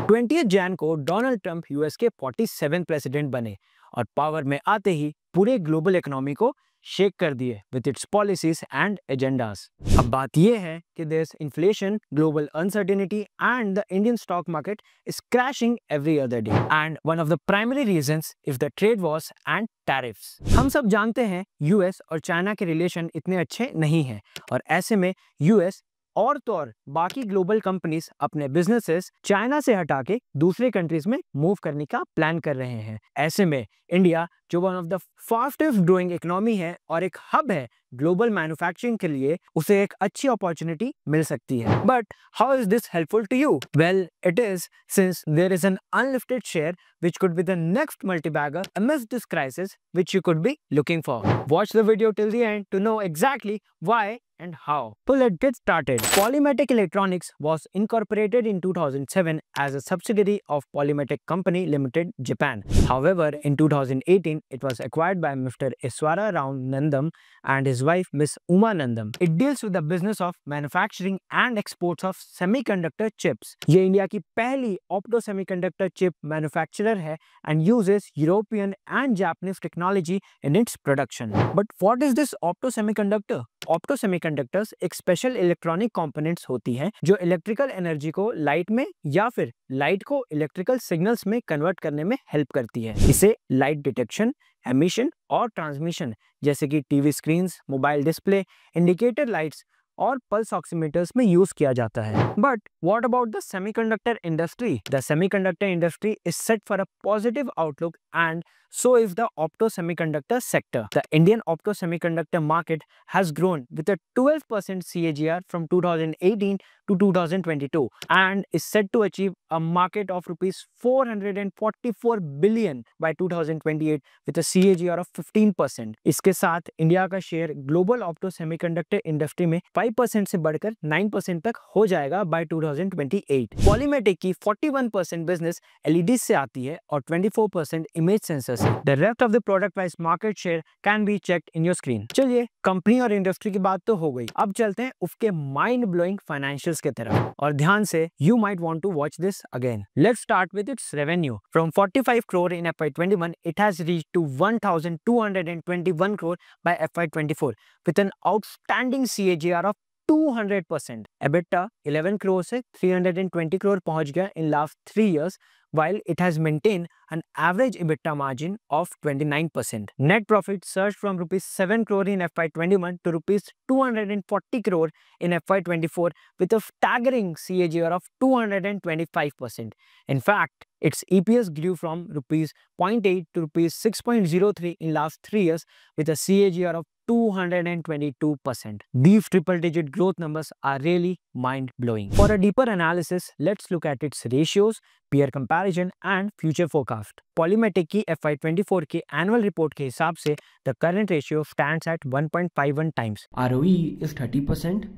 20 जैन को Donald Trump US के 47 president बने और पावर में आते ही पूरे ग्लोबल इकोनॉमी को शेक कर दिए with its policies and agendas. अब बात यह है कि there is inflation, global uncertainty and the Indian stock market is crashing every other day and one of the primary reasons is the trade wars and tariffs. हम सब जानते हैं US और चाइना के रिलेशन इतने अच्छे नहीं हैं और ऐसे में यूएस और तो और बाकी ग्लोबल कंपनीज अपने बिजनेसेस चाइना से हटा के दूसरे कंट्रीज में मूव करने का प्लान कर रहे हैं। ऐसे में इंडिया जो one of the fastest growing economy है और एक हब है ग्लोबल मैन्युफैक्चरिंग के लिए, उसे एक अच्छी अपॉर्चुनिटी मिल सकती है। But how is this helpful to you? Well, it is since there is an unlisted share which could be the next multi-bagger amidst this crisis which you could be looking for. Watch the video till the end to know exactly why and how. So let's get started. Polymatic Electronics was incorporated in 2007 as a subsidiary of Polymatic Company Limited, Japan. However, in 2018, it was acquired by Mr. Iswara Rao Nandam and his wife Miss Uma Nandam. It deals with the business of manufacturing and exports of semiconductor chips. ये India की पहली opto semiconductor chip manufacturer है and uses European and Japanese technology in its production. But what is this opto semiconductor? Opto semiconductors एक special electronic components होती हैं जो electrical energy को light में या फिर लाइट को इलेक्ट्रिकल सिग्नल्स में कन्वर्ट करने में हेल्प करती है। इसे लाइट डिटेक्शन, एमिशन और ट्रांसमिशन जैसे कि TV screens, mobile display, indicator lights और पल्स ऑक्सीमीटर्स में यूज किया जाता है। But what about the semiconductor industry? The semiconductor industry is set for a positive outlook and so is the opto semiconductor sector. The Indian opto semiconductor market has grown with a 12% CAGR from 2018 to 2022 and is set to achieve a market of rupees 444 billion by 2028 with a CAGR of 15%. इसके साथ India का share global opto semiconductor industry में 5% से बढ़कर 9% तक हो जाएगा by 2028. पॉलीमेटिक की 41% बिजनेस एलईडी से आती है और 24% इमेज सेंसर से। The rest of the product price market share can be checked in your screen. चलिए, कंपनी और इंडस्ट्री की बात तो हो गई, अब चलते हैं उसके माइंड ब्लोइंग फाइनेंशियल्स के तरफ और ध्यान से you might want to watch this again. Let's start with its revenue. From 45 crore in FY21, it has reached to 1,221 crore by FY24 with an outstanding CAGR of 200%. EBITDA 11 crore से 320 crore पहुंच गया in last 3 years, while it has maintained an average EBITDA margin of 29%. Net profit surged from rupees 7 crore in FY21 to rupees 240 crore in FY24 with a staggering CAGR of 225%. In fact, its EPS grew from rupees 0.8 to rupees 6.03 in last 3 years with a CAGR of 222%. These triple-digit growth numbers are really mind-blowing. For a deeper analysis, let's look at its ratios, peer comparison and future forecast. Polymatic की FY24 के annual report के हिसाब से the current ratio stands at 1.51 times. ROE is 30%.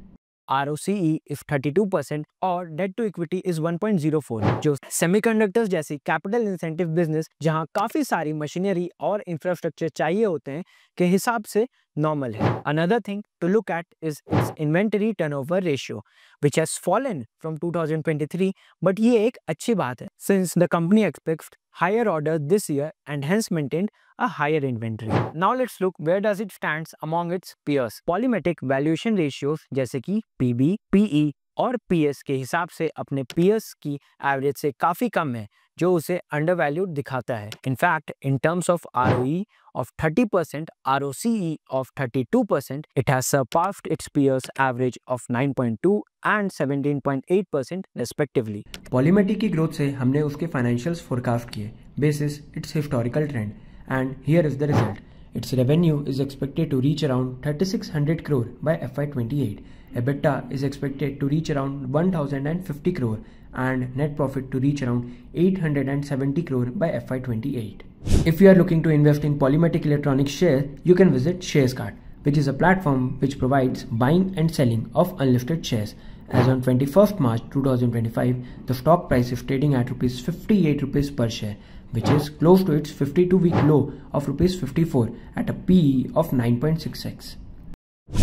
ROCE is 32% और date to equity is 1.04, जो semiconductors जैसी capital incentive business जहां काफी सारी मशीनरी और इंफ्रास्ट्रक्चर चाहिए होते हैं के हिसाब से नॉर्मल है। Another thing to look at is its inventory turnover ratio, which has fallen from 2023, but ये एक अच्छी बात है since the company expects higher order this year and hence maintained a higher inventory. Now let's look where does it stands among its peers. Polymatic valuation ratios जैसे कि PB, PE और PS के हिसाब से अपने peers की average से काफी कम है, जो उसे अंडरवैल्यूड दिखाता है. In fact, in terms of ROE of 30%, ROCE of 32%, it has surpassed its peers average of 9.2 and 17.8% respectively. Polymatic की ग्रोथ से हमने उसके फाइनेंशियल्स फोरकास्ट किए basis it's historical trend and here is the result. Its revenue is expected to reach around 3600 crore by FY28. EBITDA is expected to reach around 1050 crore and net profit to reach around 870 crore by FY28. If you are looking to invest in Polymatic Electronics share, you can visit SharesCart, which is a platform which provides buying and selling of unlisted shares. As on 21st March 2025, the stock price is trading at ₹58 per share, which is close to its 52-week low of ₹54 at a PE of 9.6x.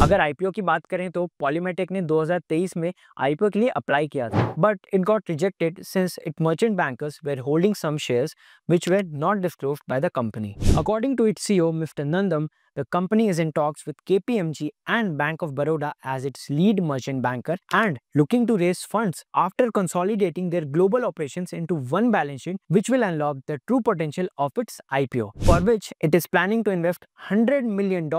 अगर IPO की बात करें तो पॉलीमेटिक ने 2023 में IPO के लिए apply किया था, but it got rejected since it merchant bankers were holding some shares which were not disclosed by the company. According to its CEO, Mr. Nandam, the company is in talks with KPMG and Bank of Baroda as its lead merchant banker and looking to raise funds after consolidating their global operations into one balance sheet, which will unlock the true potential of its IPO, for which it is planning to invest $100 million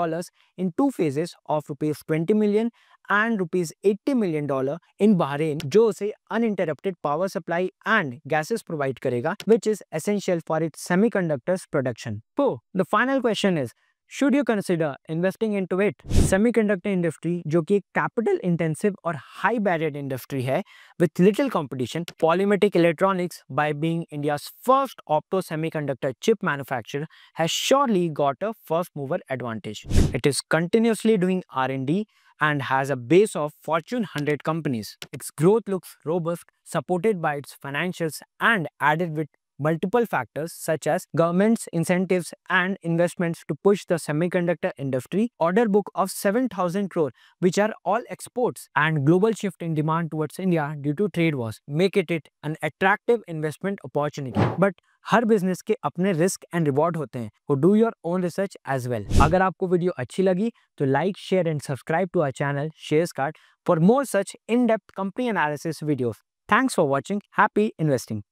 in two phases of rupees 20 million and rupees 80 million in Bahrain, जो उसे uninterrupted power supply and gases provide करेगा, which is essential for its semiconductors production. So, the final question is, should you consider investing into it? Semiconductor industry, जो कि एक capital intensive और high barrier industry है, with little competition, Polymetic Electronics, by being India's first opto semiconductor chip manufacturer, has surely got a first mover advantage. It is continuously doing R&D and has a base of Fortune 100 companies. Its growth looks robust, supported by its financials and added with multiple factors such as government's incentives and investments to push the semiconductor industry, order book of 7,000 crore, which are all exports, and global shift in demand towards India due to trade wars, make it an attractive investment opportunity. But हर business के अपने risk and reward होते हैं, तो do your own research as well. अगर आपको video अच्छी लगी तो like, share and subscribe to our channel shares card for more such in depth company analysis videos. Thanks for watching. Happy investing.